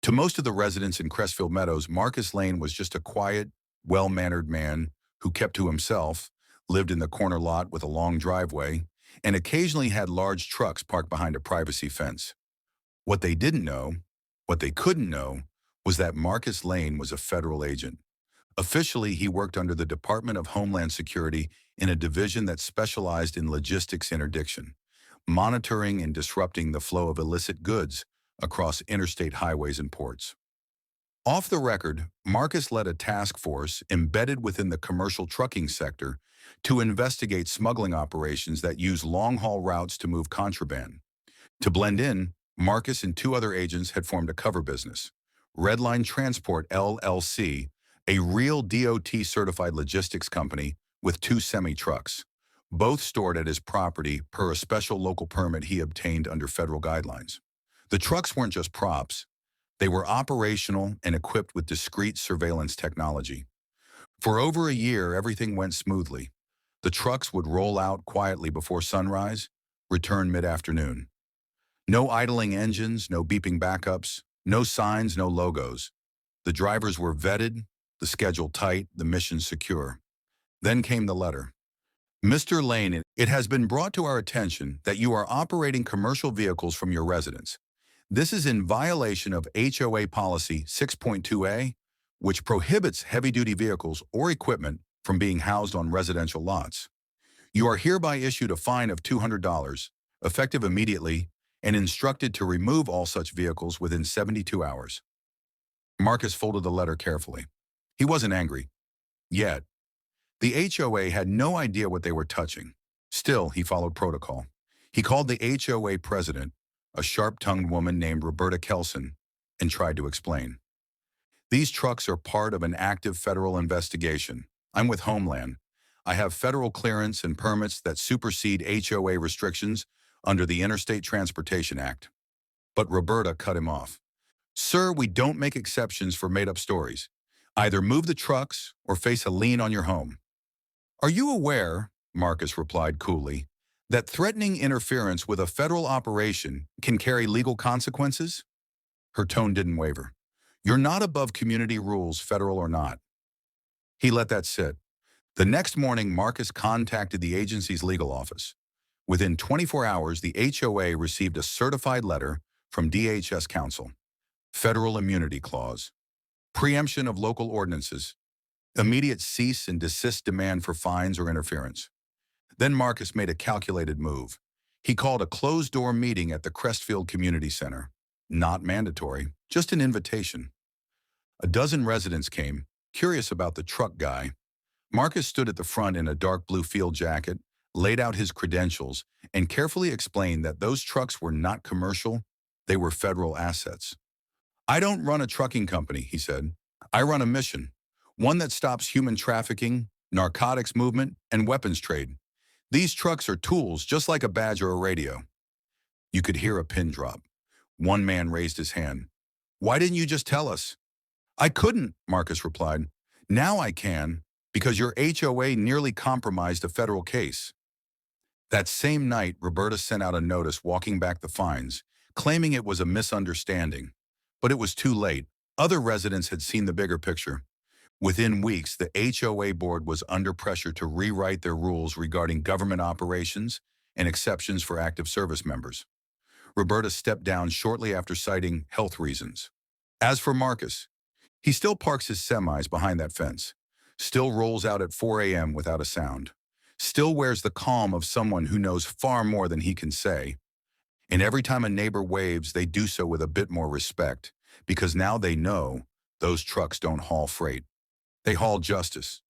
To most of the residents in Crestfield Meadows, Marcus Lane was just a quiet, well-mannered man who kept to himself, lived in the corner lot with a long driveway, and occasionally had large trucks parked behind a privacy fence. What they didn't know, what they couldn't know, was that Marcus Lane was a federal agent. Officially, he worked under the Department of Homeland Security in a division that specialized in logistics interdiction, monitoring and disrupting the flow of illicit goods across interstate highways and ports. Off the record, Marcus led a task force embedded within the commercial trucking sector to investigate smuggling operations that use long-haul routes to move contraband. To blend in, Marcus and two other agents had formed a cover business, Redline Transport LLC, a real DOT-certified logistics company with two semi-trucks, both stored at his property per a special local permit he obtained under federal guidelines. The trucks weren't just props. They were operational and equipped with discrete surveillance technology. For over a year, everything went smoothly. The trucks would roll out quietly before sunrise, return mid-afternoon. No idling engines, no beeping backups, no signs, no logos. The drivers were vetted, the schedule tight, the mission secure. Then came the letter. Mr. Lane, it has been brought to our attention that you are operating commercial vehicles from your residence. This is in violation of HOA Policy 6.2a, which prohibits heavy-duty vehicles or equipment from being housed on residential lots. You are hereby issued a fine of $200, effective immediately, and instructed to remove all such vehicles within 72 hours. Marcus folded the letter carefully. He wasn't angry. Yet. The HOA had no idea what they were touching. Still, he followed protocol. He called the HOA president, a sharp-tongued woman named Roberta Kelson, and tried to explain. These trucks are part of an active federal investigation. I'm with Homeland. I have federal clearance and permits that supersede HOA restrictions under the Interstate Transportation Act. But Roberta cut him off. Sir, we don't make exceptions for made-up stories. Either move the trucks or face a lien on your home. Are you aware, Marcus replied coolly, that threatening interference with a federal operation can carry legal consequences? Her tone didn't waver. You're not above community rules, federal or not. He let that sit. The next morning, Marcus contacted the agency's legal office. Within 24 hours, the HOA received a certified letter from DHS counsel. Federal immunity clause. Preemption of local ordinances. Immediate cease and desist demand for fines or interference. Then Marcus made a calculated move. He called a closed-door meeting at the Crestfield Community Center. Not mandatory, just an invitation. A dozen residents came, curious about the truck guy. Marcus stood at the front in a dark blue field jacket, laid out his credentials, and carefully explained that those trucks were not commercial, they were federal assets. I don't run a trucking company, he said. I run a mission, one that stops human trafficking, narcotics movement, and weapons trade. These trucks are tools just like a badge or a radio. You could hear a pin drop. One man raised his hand. Why didn't you just tell us? I couldn't, Marcus replied. Now I can, because your HOA nearly compromised a federal case. That same night, Roberta sent out a notice walking back the fines, claiming it was a misunderstanding. But it was too late. Other residents had seen the bigger picture. Within weeks, the HOA board was under pressure to rewrite their rules regarding government operations and exceptions for active service members. Roberta stepped down shortly after citing health reasons. As for Marcus, he still parks his semis behind that fence, still rolls out at 4 a.m. without a sound, still wears the calm of someone who knows far more than he can say. And every time a neighbor waves, they do so with a bit more respect, because now they know those trucks don't haul freight. They haul justice.